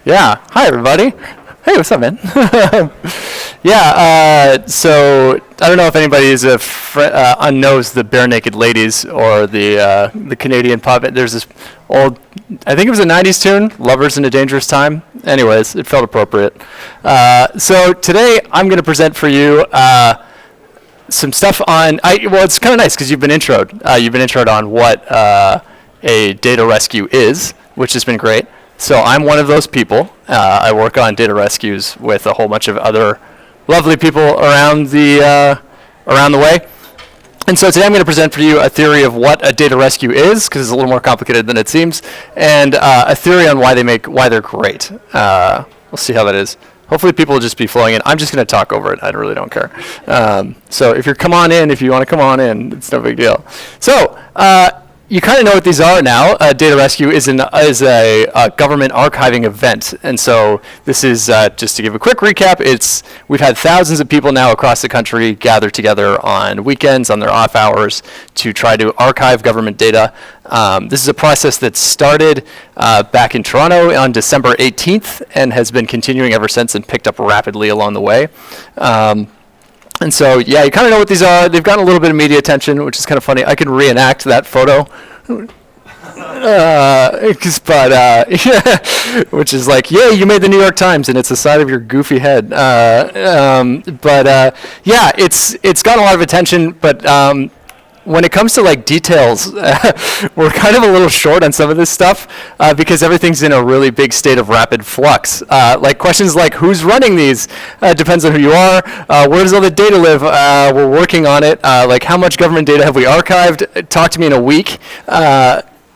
Yeah. Hi, everybody. Hey, what's up, man? So I don't know if anybody knows the Bare Naked Ladies or the Canadian pop. There's this old, I think it was a '90s tune, "Lovers in a Dangerous Time." Anyways, it felt appropriate. So today I'm going to present for you some stuff on. Well, it's kind of nice because you've been introed. You've been introed on what a data rescue is, which has been great. So I'm one of those people. I work on data rescues with a whole bunch of other lovely people around the way. And so today I'm going to present for you a theory of what a data rescue is, because it's a little more complicated than it seems, and a theory on why they're great. We'll see how that is. Hopefully people will just be flowing in. I'm just going to talk over it. I really don't care. So if you want to come on in, it's no big deal. So you kind of know what these are now. Data rescue is a government archiving event, and so this is just to give a quick recap. We've had thousands of people now across the country gather together on weekends, on their off hours, to try to archive government data. This is a process that started back in Toronto on December 18th and has been continuing ever since and picked up rapidly along the way. And so, yeah, you kind of know what these are. They've gotten a little bit of media attention, which is kind of funny. I can reenact that photo. Which is like, yay, you made the New York Times, and it's the side of your goofy head. It's gotten a lot of attention, but when it comes to like details, we're kind of a little short on some of this stuff because everything's in a really big state of rapid flux. Like questions like who's running these depends on who you are. Where does all the data live? We're working on it. Like how much government data have we archived? Talk to me in a week.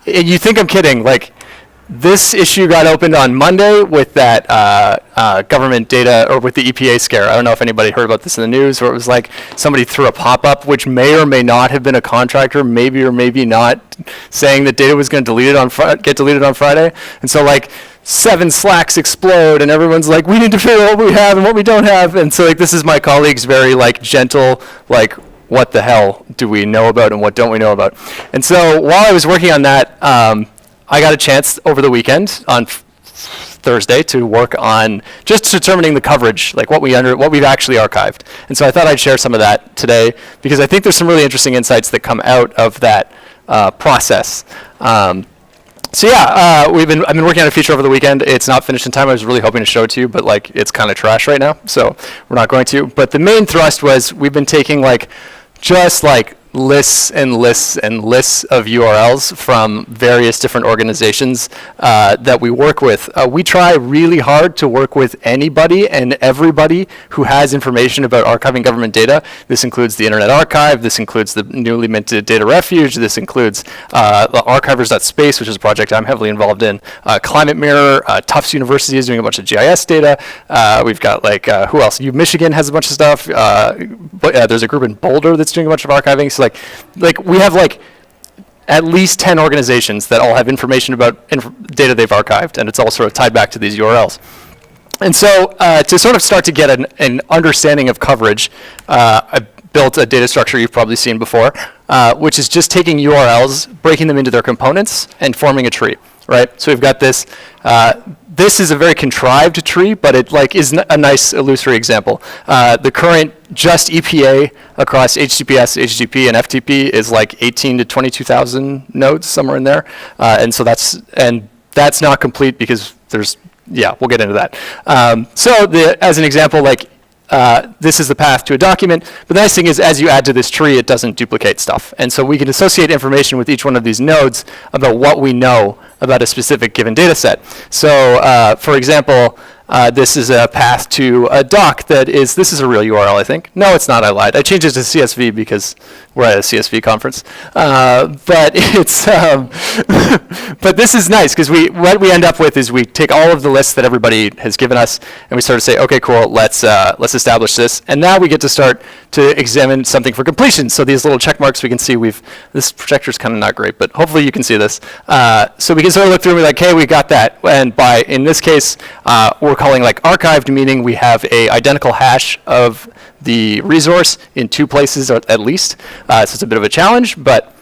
You think I'm kidding? Like this issue got opened on Monday with that government data, or with the EPA scare. I don't know if anybody heard about this in the news, where it was like somebody threw a pop-up, which may or may not have been a contractor, maybe or maybe not, saying that data was going to get deleted on Friday. And so like 7 Slacks explode, and everyone's like, we need to figure out what we have and what we don't have. And so like this is my colleague's very like gentle, like, what the hell do we know about and what don't we know about? And so while I was working on that, I got a chance over the weekend on Thursday to work on just determining the coverage, like what we've actually archived. And so I thought I'd share some of that today because I think there's some really interesting insights that come out of that process. I've been working on a feature over the weekend. It's not finished in time. I was really hoping to show it to you, but like it's kind of trash right now, so we're not going to. But the main thrust was we've been taking just lists and lists and lists of URLs from various different organizations that we work with. We try really hard to work with anybody and everybody who has information about archiving government data. This includes the Internet Archive, this includes the newly minted Data Refuge, this includes archivers.space, which is a project I'm heavily involved in, Climate Mirror, Tufts University is doing a bunch of GIS data. We've got who else? Michigan has a bunch of stuff. There's a group in Boulder that's doing a bunch of archiving. So we have at least 10 organizations that all have information about data they've archived, and it's all sort of tied back to these URLs. And so to sort of start to get an understanding of coverage, I built a data structure you've probably seen before, which is just taking URLs, breaking them into their components, and forming a tree, right? So we've got this. This is a very contrived tree, but it is a nice illusory example. The current just EPA across HTTPS, HTTP, and FTP is 18 to 22,000 nodes, somewhere in there. And so that's not complete because we'll get into that. As an example, this is the path to a document, but the nice thing is as you add to this tree, it doesn't duplicate stuff. And so we can associate information with each one of these nodes about what we know about a specific given data set. So for example, this is a path to a doc this is a real URL, I think. No, it's not, I lied. I changed it to CSV because we're at a CSV conference. But this is nice because what we end up with is we take all of the lists that everybody has given us and we sort of say, okay, cool, let's establish this. And now we get to start to examine something for completion. So these little check marks we can see this projector's kind of not great, but hopefully you can see this. So we can sort of look through and be like, hey, we got that. And in this case, we're calling archived, meaning we have a identical hash of the resource in 2 places at least. So it's a bit of a challenge, but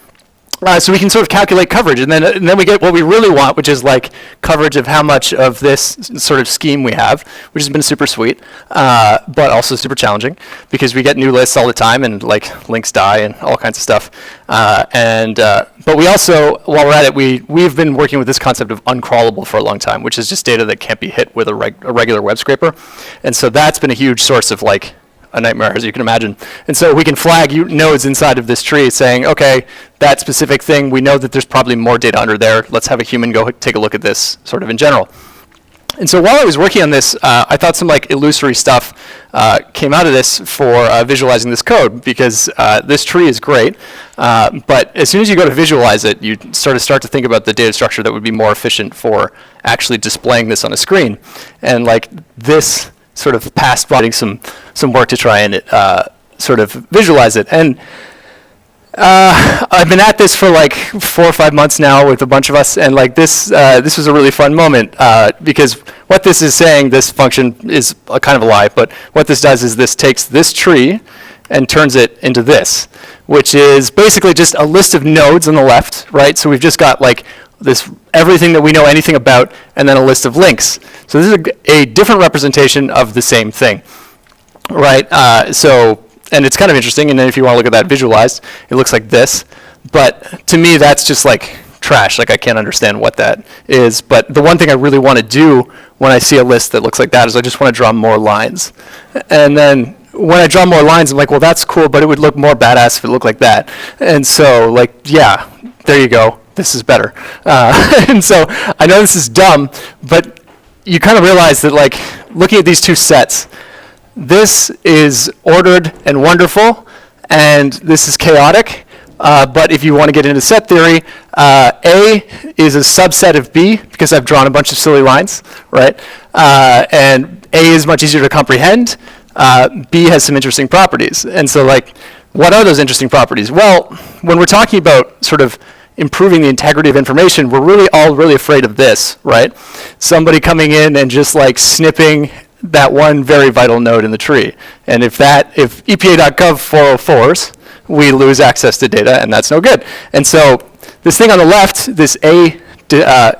So we can sort of calculate coverage, and then we get what we really want, which is like coverage of how much of this sort of scheme we have, which has been super sweet, but also super challenging because we get new lists all the time, and like links die and all kinds of stuff. But we also, while we're at it, we've been working with this concept of uncrawlable for a long time, which is just data that can't be hit with a regular web scraper, and so that's been a huge source of like a nightmare, as you can imagine. And so we can flag nodes inside of this tree saying, okay, that specific thing, we know that there's probably more data under there. Let's have a human go take a look at this sort of in general. And so while I was working on this, I thought some like illusory stuff came out of this for visualizing this code, because this tree is great. But as soon as you go to visualize it, you sort of start to think about the data structure that would be more efficient for actually displaying this on a screen. And like this sort of past providing some work to try and sort of visualize it. And I've been at this for like 4 or 5 months now with a bunch of us, and like this was a really fun moment because what this is saying, this function is a kind of a lie, but what this does is this takes this tree and turns it into this, which is basically just a list of nodes on the left, right? So we've just got like this everything that we know anything about, and then a list of links. So this is a different representation of the same thing, right? And it's kind of interesting, and then if you want to look at that visualized, it looks like this. But to me, that's just like trash. Like I can't understand what that is. But the one thing I really want to do when I see a list that looks like that is I just want to draw more lines. And then when I draw more lines, I'm like, well, that's cool, but it would look more badass if it looked like that. And so, like, yeah, there you go. This is better. And so I know this is dumb, but you kind of realize that, like, looking at these two sets, this is ordered and wonderful, and this is chaotic. But if you want to get into set theory, A is a subset of B, because I've drawn a bunch of silly lines, right? And A is much easier to comprehend. B has some interesting properties. And so, like, what are those interesting properties? Well, when we're talking about sort of improving the integrity of information, we're really all really afraid of this, right? Somebody coming in and just like snipping that one very vital node in the tree. And if EPA.gov 404s, we lose access to data, and that's no good. And so this thing on the left, this A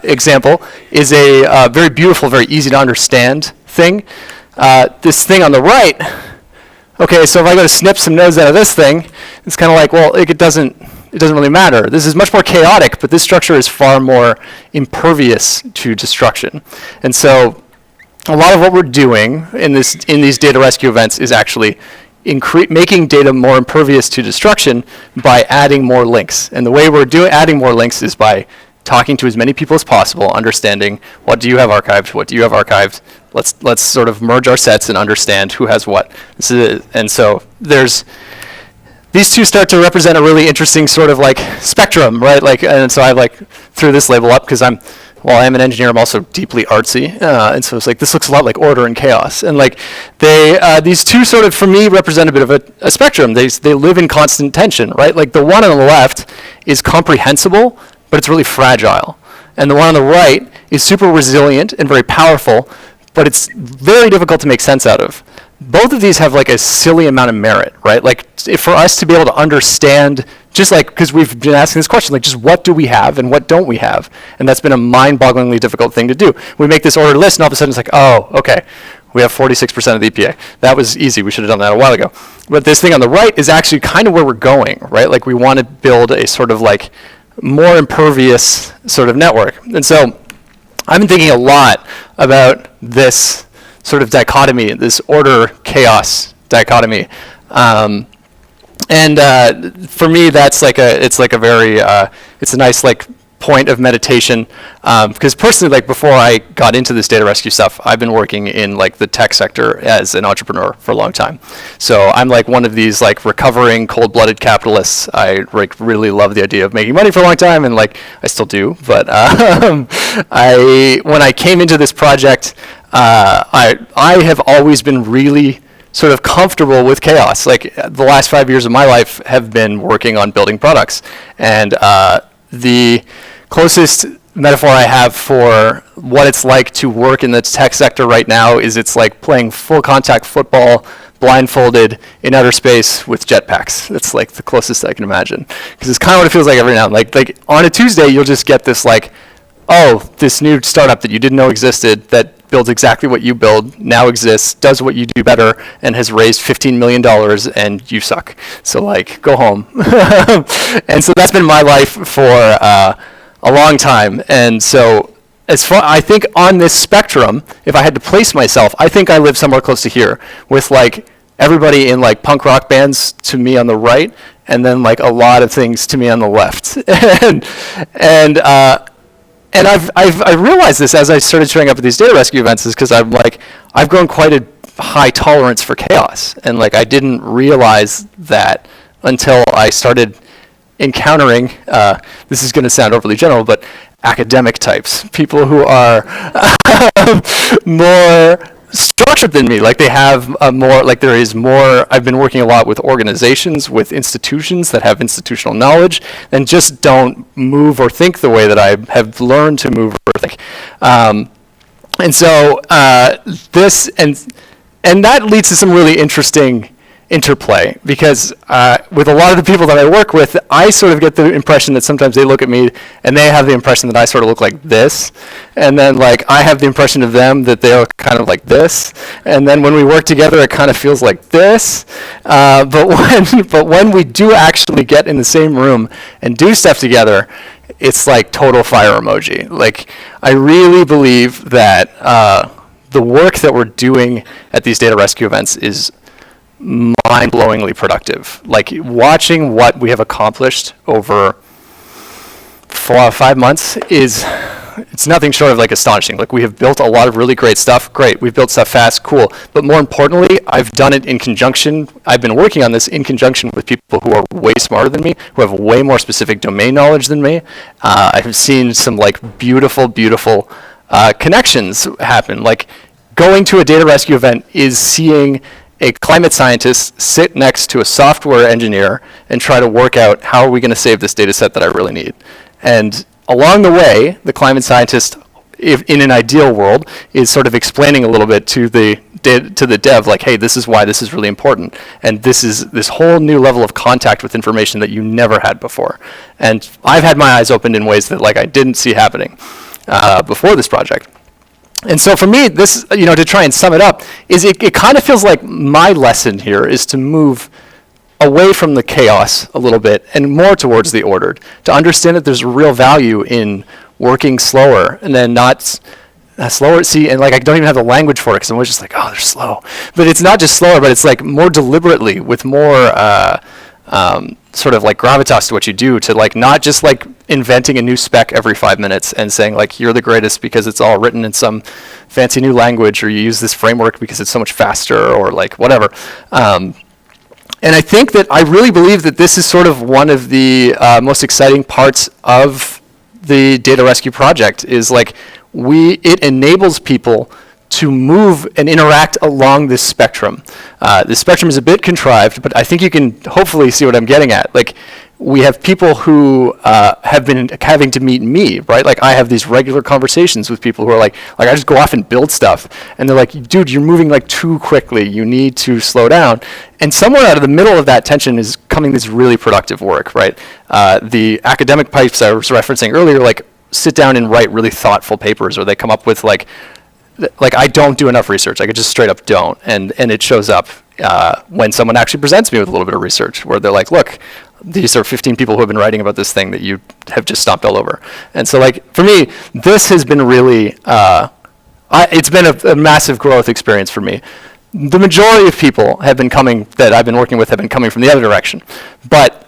example, is a very beautiful, very easy to understand thing. This thing on the right, okay, so if I go to snip some nodes out of this thing, it's kind of like, well, it doesn't really matter. This is much more chaotic, but this structure is far more impervious to destruction. And so a lot of what we're doing in these data rescue events is actually making data more impervious to destruction by adding more links. And the way we're adding more links is by talking to as many people as possible, understanding what do you have archived, what do you have archived. Let's sort of merge our sets and understand who has what. And so these two start to represent a really interesting sort of like spectrum, right? Like, and so I like threw this label up because while I'm an engineer, I'm also deeply artsy, and so it's like this looks a lot like order and chaos. And like these two sort of, for me, represent a bit of a spectrum. They live in constant tension, right? Like the one on the left is comprehensible, but it's really fragile, and the one on the right is super resilient and very powerful, but it's very difficult to make sense out of. Both of these have like a silly amount of merit, right? Like for us to be able to understand, just like, because we've been asking this question, like just what do we have and what don't we have? And that's been a mind-bogglingly difficult thing to do. We make this ordered list and all of a sudden it's like, oh, okay, we have 46% of the EPA. That was easy, we should have done that a while ago. But this thing on the right is actually kind of where we're going, right? Like we want to build a sort of like more impervious sort of network. And so I've been thinking a lot about this sort of dichotomy, this order-chaos dichotomy. And for me, that's like it's a nice like point of meditation. Because personally, like before I got into this data rescue stuff, I've been working in like the tech sector as an entrepreneur for a long time. So I'm like one of these like recovering cold-blooded capitalists. I like really love the idea of making money for a long time, and like I still do. But when I came into this project, I have always been really sort of comfortable with chaos. Like the last 5 years of my life have been working on building products, and the closest metaphor I have for what it's like to work in the tech sector right now is it's like playing full contact football blindfolded in outer space with jetpacks. That's like the closest I can imagine. Because it's kind of what it feels like every now and then. Like on a Tuesday, you'll just get this like, oh, this new startup that you didn't know existed that builds exactly what you build, now exists, does what you do better, and has raised $15 million, and you suck. So like, go home. And so that's been my life for a long time. And so as far, I think on this spectrum, if I had to place myself, I think I live somewhere close to here with like everybody in like punk rock bands to me on the right, and then like a lot of things to me on the left. And I've realized this as I started showing up at these data rescue events is because I'm like, I've grown quite a high tolerance for chaos. And like, I didn't realize that until I started encountering, this is going to sound overly general, but academic types, people who are more structured than me. Like they have more, like there is more, I've been working a lot with organizations, with institutions that have institutional knowledge and just don't move or think the way that I have learned to move or think. And so this, and that leads to some really interesting interplay because with a lot of the people that I work with, I sort of get the impression that sometimes they look at me and they have the impression that I sort of look like this. And then like I have the impression of them that they look kind of like this. And then when we work together, it kind of feels like this. But when we do actually get in the same room and do stuff together, it's like total fire emoji. Like I really believe that the work that we're doing at these data rescue events is mind-blowingly productive. Like watching what we have accomplished over 4 or 5 months it's nothing short of like astonishing. Like we have built a lot of really great stuff. Great, we've built stuff fast, cool. But more importantly, I've done it in conjunction. I've been working on this in conjunction with people who are way smarter than me, who have way more specific domain knowledge than me. I've seen some like beautiful, beautiful connections happen. Like going to a data rescue event is seeing a climate scientist sit next to a software engineer and try to work out how are we going to save this data set that I really need. And along the way, the climate scientist, if in an ideal world, is sort of explaining a little bit to the dev, like, hey, this is why this is really important. And this is this whole new level of contact with information that you never had before. And I've had my eyes opened in ways that like I didn't see happening before this project. And so for me, this, to try and sum it up, is it kind of feels like my lesson here is to move away from the chaos a little bit and more towards the ordered, to understand that there's real value in working slower and then not slower. See, and like I don't even have the language for it because I'm always just like, oh, they're slow. But it's not just slower, but it's like more deliberately with more sort of like gravitas to what you do, to like not just like inventing a new spec every 5 minutes and saying like you're the greatest because it's all written in some fancy new language, or you use this framework because it's so much faster, or like whatever. And I think that I really believe that this is sort of one of the most exciting parts of the data rescue project is like it enables people to move and interact along this spectrum. This spectrum is a bit contrived, but I think you can hopefully see what I'm getting at. Like, we have people who have been having to meet me, right? Like, I have these regular conversations with people who are like I just go off and build stuff, and they're like, dude, you're moving like too quickly. You need to slow down. And somewhere out of the middle of that tension is coming this really productive work, right? The academic pipes I was referencing earlier, like, sit down and write really thoughtful papers, or they come up with like I don't do enough research. I could just straight up don't. And it shows up when someone actually presents me with a little bit of research, where they're like, look, these are 15 people who have been writing about this thing that you have just stomped all over. And so like, for me, this has been really, it's been a massive growth experience for me. The majority of people have been coming, that I've been working with, have been coming from the other direction. But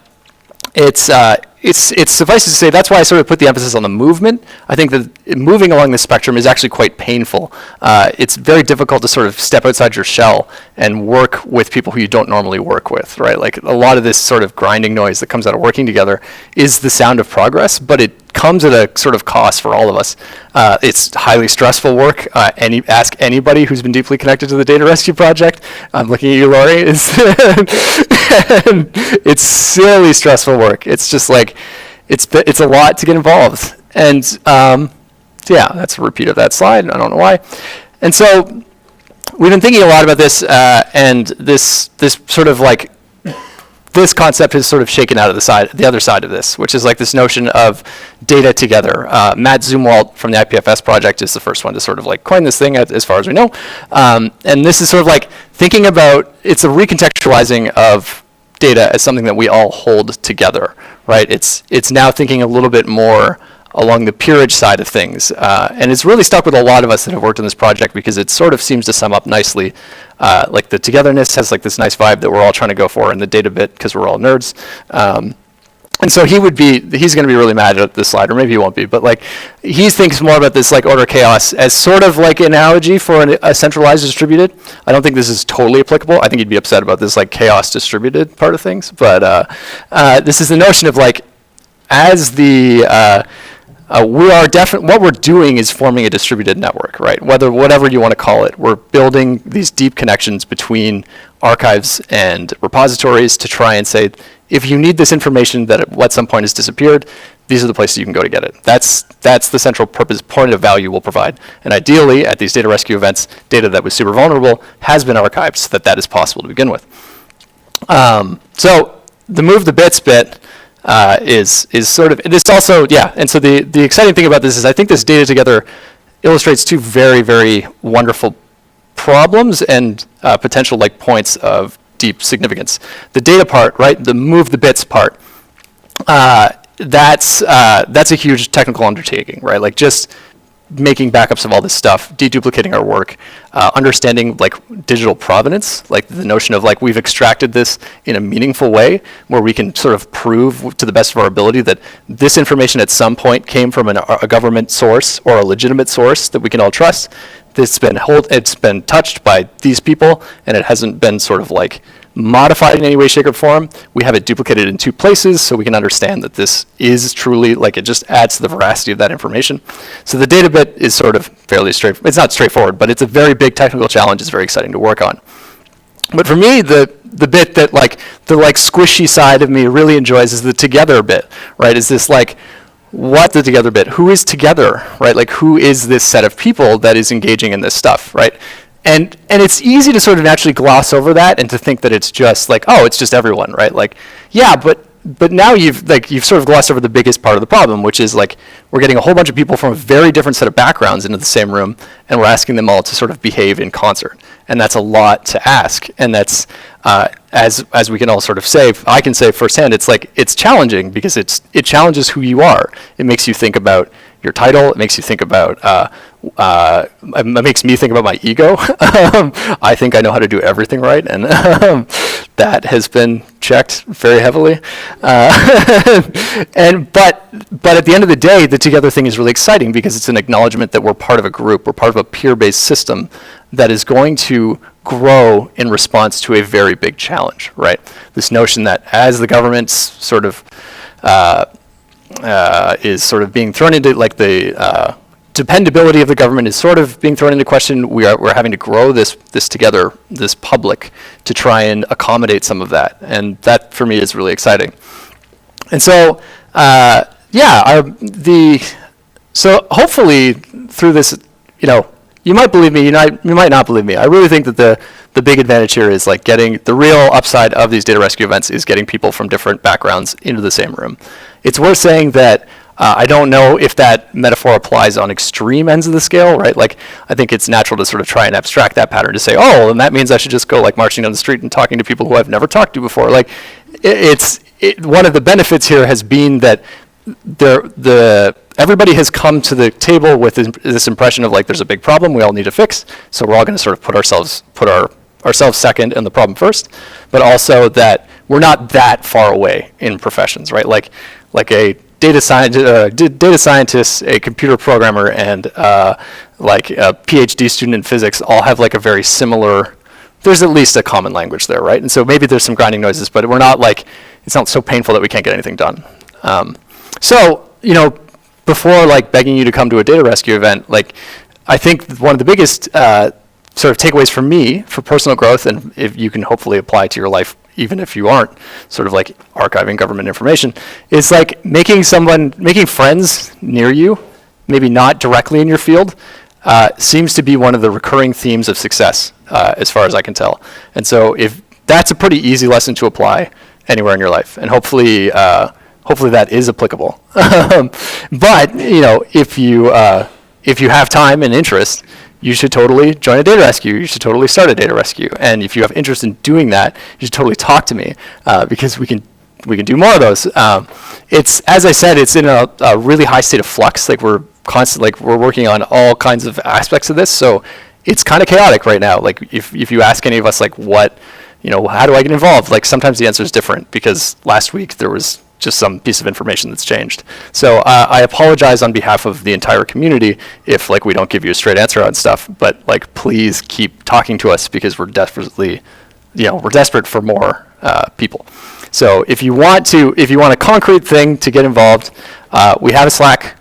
it's suffice to say, that's why I sort of put the emphasis on the movement. I think that moving along the spectrum is actually quite painful. It's very difficult to sort of step outside your shell and work with people who you don't normally work with, right? Like, a lot of this sort of grinding noise that comes out of working together is the sound of progress, but it comes at a sort of cost for all of us. It's highly stressful work. Ask anybody who's been deeply connected to the data rescue project. I'm looking at you, Lori. It's silly stressful work. It's just like, it's a lot to get involved. And yeah, that's a repeat of that slide. I don't know why. And so we've been thinking a lot about this, and this sort of like, this concept is sort of shaken out of the other side of this, which is like this notion of data together. Matt Zumwalt from the IPFS project is the first one to sort of like coin this thing, as far as we know. And this is sort of like thinking about, it's a recontextualizing of data as something that we all hold together, right? It's now thinking a little bit more along the peerage side of things. And it's really stuck with a lot of us that have worked on this project because it sort of seems to sum up nicely. Like the togetherness has like this nice vibe that we're all trying to go for in the data bit because we're all nerds. And so he's going to be really mad at this slide, or maybe he won't be, but like he thinks more about this like order chaos as sort of like an analogy for a centralized distributed. I don't think this is totally applicable. I think he'd be upset about this like chaos distributed part of things, but this is the notion of like, as the what we're doing is forming a distributed network, right? Whatever you want to call it, we're building these deep connections between archives and repositories to try and say, if you need this information that at some point has disappeared, these are the places you can go to get it. That's the central purpose, point of value we'll provide. And ideally, at these data rescue events, data that was super vulnerable has been archived so that is possible to begin with. So the move the bits bit is sort of, this also, yeah, and so the exciting thing about this is I think this data together illustrates two very, very wonderful problems and potential like points of deep significance. The data part, right, the move the bits part, that's a huge technical undertaking, right? Like just making backups of all this stuff, deduplicating our work, understanding like digital provenance, like the notion of like we've extracted this in a meaningful way where we can sort of prove to the best of our ability that this information at some point came from a government source or a legitimate source that we can all trust. It's been touched by these people and it hasn't been sort of like modified in any way, shape, or form. We have it duplicated in two places so we can understand that this is truly, like it just adds to the veracity of that information. So the data bit is sort of fairly straightforward. It's not straightforward, but it's a very big technical challenge. It's very exciting to work on. But for me, the bit that like, the like squishy side of me really enjoys is the together bit, right? Is this like, what the together bit? Who is together, right? Like who is this set of people that is engaging in this stuff, right? And it's easy to sort of naturally gloss over that and to think that it's just like, oh, it's just everyone, right? Like, yeah, but now you've sort of glossed over the biggest part of the problem, which is like we're getting a whole bunch of people from a very different set of backgrounds into the same room, and we're asking them all to sort of behave in concert. And that's a lot to ask. And that's, as we can all sort of say, I can say firsthand, it's like, it's challenging because it challenges who you are. It makes you think about your title. It makes you think about, it makes me think about my ego. I think I know how to do everything right, and that has been checked very heavily. But at the end of the day, the together thing is really exciting because it's an acknowledgement that we're part of a group, we're part of a peer-based system that is going to grow in response to a very big challenge, right? This notion that as the government's sort of is sort of being thrown into, like the dependability of the government is sort of being thrown into question. We're having to grow this together, this public, to try and accommodate some of that, and that for me is really exciting. And so, so hopefully through this, you might believe me, you might not believe me. I really think that the big advantage here is like getting the real upside of these data rescue events is getting people from different backgrounds into the same room. It's worth saying that I don't know if that metaphor applies on extreme ends of the scale, right? Like, I think it's natural to sort of try and abstract that pattern to say, oh, and that means I should just go like marching down the street and talking to people who I've never talked to before. Like, one of the benefits here has been that everybody has come to the table with this impression of like, there's a big problem we all need to fix, so we're all going to sort of put ourselves second and the problem first, but also that we're not that far away in professions, right? Like a data scientist, a computer programmer, and like a PhD student in physics all have like a very similar, there's at least a common language there, right? And so maybe there's some grinding noises, but we're not like, it's not so painful that we can't get anything done. So, before like begging you to come to a data rescue event, like I think one of the biggest sort of takeaways for me for personal growth, and if you can hopefully apply to your life even if you aren't sort of like archiving government information, is like making friends near you, maybe not directly in your field, seems to be one of the recurring themes of success, as far as I can tell. And so if that's a pretty easy lesson to apply anywhere in your life, and hopefully that is applicable. But if you have time and interest, you should totally join a data rescue. You should totally start a data rescue. And if you have interest in doing that, you should totally talk to me, because we can do more of those. It's, as I said, it's in a really high state of flux. Like we're working on all kinds of aspects of this. So it's kind of chaotic right now. Like if you ask any of us, like how do I get involved? Like sometimes the answer is different, because last week there was just some piece of information that's changed. So I apologize on behalf of the entire community if we don't give you a straight answer on stuff, but please keep talking to us, because we're desperate for more people. So if you want a concrete thing to get involved, we have a Slack.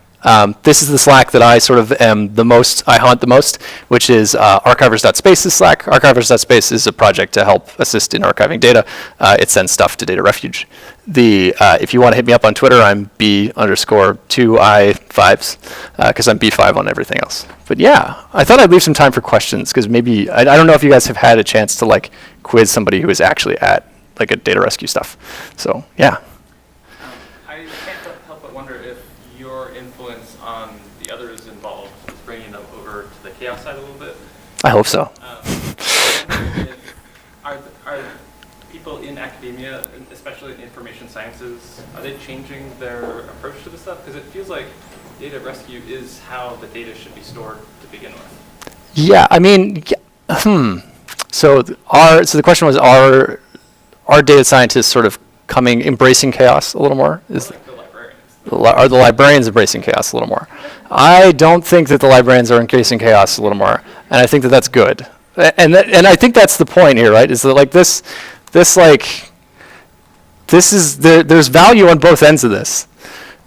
This is the Slack that I sort of I haunt the most, which is archivers.space's Slack. Archivers.space is a project to help assist in archiving data. It sends stuff to Data Refuge. If you want to hit me up on Twitter, I'm B_2I5s, because I'm B5 on everything else. But yeah, I thought I'd leave some time for questions, because maybe, I don't know if you guys have had a chance to quiz somebody who is actually at a data rescue stuff. So yeah. I can't help but wonder if your influence on the others involved is bringing them over to the chaos side a little bit. I hope so. Are people in academia, especially in information sciences, are they changing their approach to this stuff? Because it feels like data rescue is how the data should be stored to begin with. Yeah, I mean, So the question was, are data scientists sort of embracing chaos a little more? The librarians. Are the librarians embracing chaos a little more? I don't think that the librarians are embracing chaos a little more, and I think that that's good. And I think that's the point here, right? Is that there's value on both ends of this,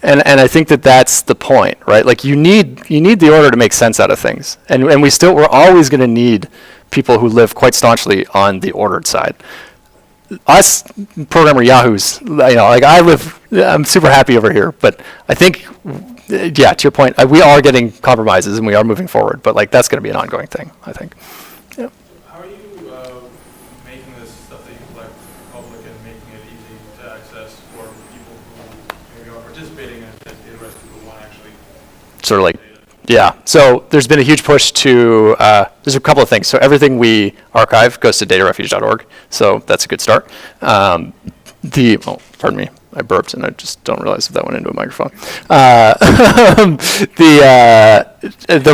and I think that that's the point, right? You need the order to make sense out of things, and we're always going to need people who live quite staunchly on the ordered side. Us programmer yahoos, I'm super happy over here, but I think, to your point, we are getting compromises and we are moving forward, but that's going to be an ongoing thing, I think. Yeah. How are you making this stuff that you collect public and making it easy to access for people who maybe are participating in data rescue who want to actually sort of yeah, so there's been a huge push to, there's a couple of things. So everything we archive goes to datarefuge.org, so that's a good start. Pardon me, I burped and I just don't realize if that went into a microphone. The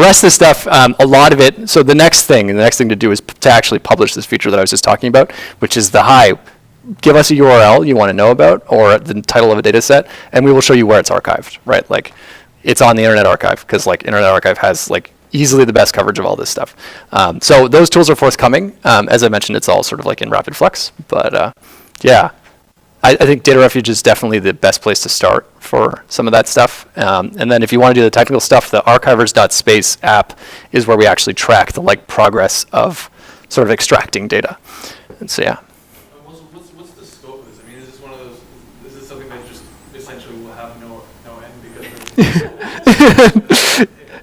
rest of the stuff, a lot of it, so the next thing to do is to actually publish this feature that I was just talking about, which is give us a URL you want to know about, or the title of a data set, and we will show you where it's archived, right? It's on the Internet Archive, because Internet Archive has easily the best coverage of all this stuff. So those tools are forthcoming. As I mentioned, it's all sort of in rapid flux. But yeah, I think Data Refuge is definitely the best place to start for some of that stuff. And then if you want to do the technical stuff, the archivers.space app is where we actually track the progress of sort of extracting data. And so yeah. What's the scope of this? I mean, is this one of those? Is this something that just essentially will have no end because of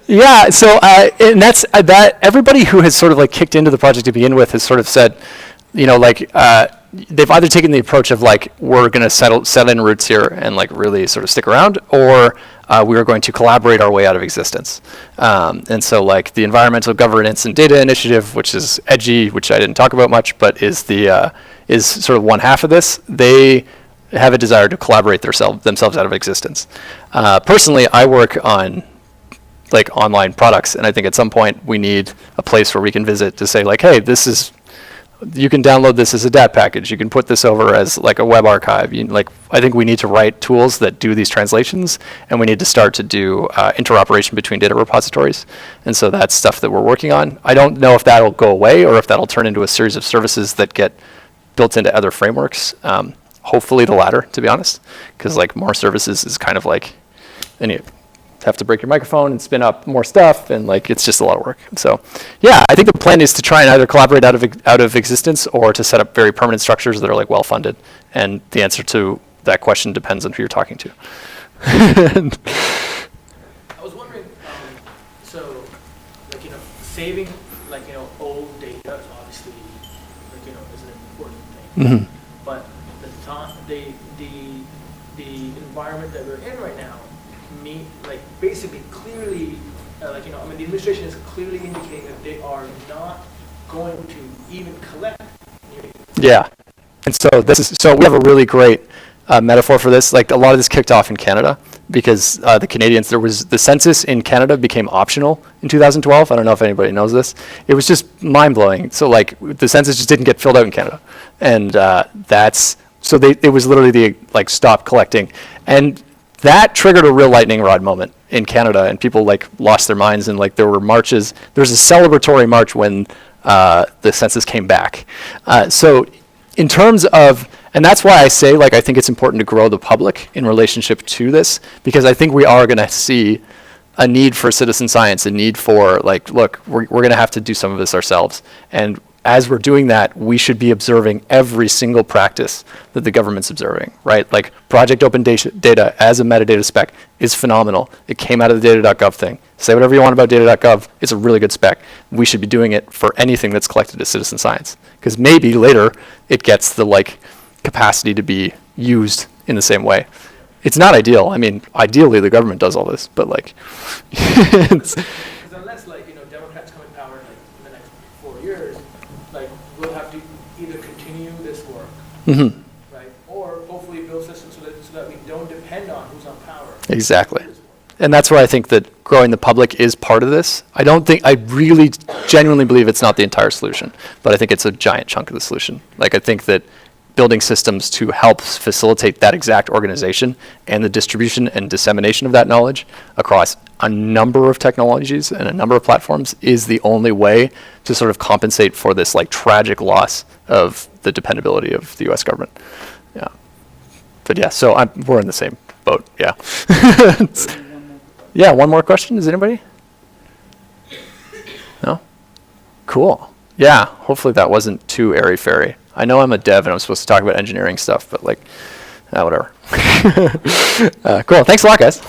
Yeah, so and that's that. Everybody who has sort of kicked into the project to begin with has sort of said, they've either taken the approach of we're going to set in roots here and really sort of stick around, or we are going to collaborate our way out of existence. And so the Environmental Governance and Data Initiative, which is edgy, which I didn't talk about much, but is sort of one half of this. They have a desire to collaborate themselves out of existence. Personally, I work on online products, and I think at some point we need a place where we can visit to say hey, you can download this as a DAT package. You can put this over as a web archive. I think we need to write tools that do these translations, and we need to start to do interoperation between data repositories. And so that's stuff that we're working on. I don't know if that'll go away or if that'll turn into a series of services that get built into other frameworks. Hopefully the latter, to be honest, because more services is kind of have to break your microphone and spin up more stuff, and like it's just a lot of work. So, yeah, I think the plan is to try and either collaborate out of existence or to set up very permanent structures that are like well funded. And the answer to that question depends on who you're talking to. I was wondering, so, like, saving, like, old data is obviously, like, is an important thing. Mm-hmm. But the environment that we're in right now, basically clearly, the administration is clearly indicating that they are not going to even collect new data. Yeah. And so we have a really great metaphor for this. Like a lot of this kicked off in Canada because the Canadians, the census in Canada became optional in 2012. I don't know if anybody knows this. It was just mind blowing. So like the census just didn't get filled out in Canada. And it was literally stop collecting. And that triggered a real lightning rod moment in Canada, and people like lost their minds, and like there were marches. There was a celebratory march when the census came back. So in terms of, and that's why I say like I think it's important to grow the public in relationship to this, because I think we are going to see a need for citizen science, a need for like, look, we're going to have to do some of this ourselves, and as we're doing that, we should be observing every single practice that the government's observing, right? Like Project Open Data as a metadata spec is phenomenal. It came out of the data.gov thing. Say whatever you want about data.gov, it's a really good spec. We should be doing it for anything that's collected as citizen science, because maybe later it gets the like capacity to be used in the same way. It's not ideal. I mean, ideally the government does all this, but like, Because unless Democrats come in power in the next 4 years, we'll have to either continue this work, mm-hmm. right, or hopefully build systems so that we don't depend on who's on power. Exactly. And that's where I think that growing the public is part of this. I really genuinely believe it's not the entire solution, but I think it's a giant chunk of the solution. Like I think that building systems to help facilitate that exact organization and the distribution and dissemination of that knowledge across a number of technologies and a number of platforms is the only way to sort of compensate for this like tragic loss of the dependability of the US government. Yeah. But yeah, so we're in the same boat, yeah. Yeah, one more question, is anybody? No? Cool. Yeah, hopefully that wasn't too airy-fairy. I know I'm a dev and I'm supposed to talk about engineering stuff, but like, whatever. Cool, thanks a lot, guys.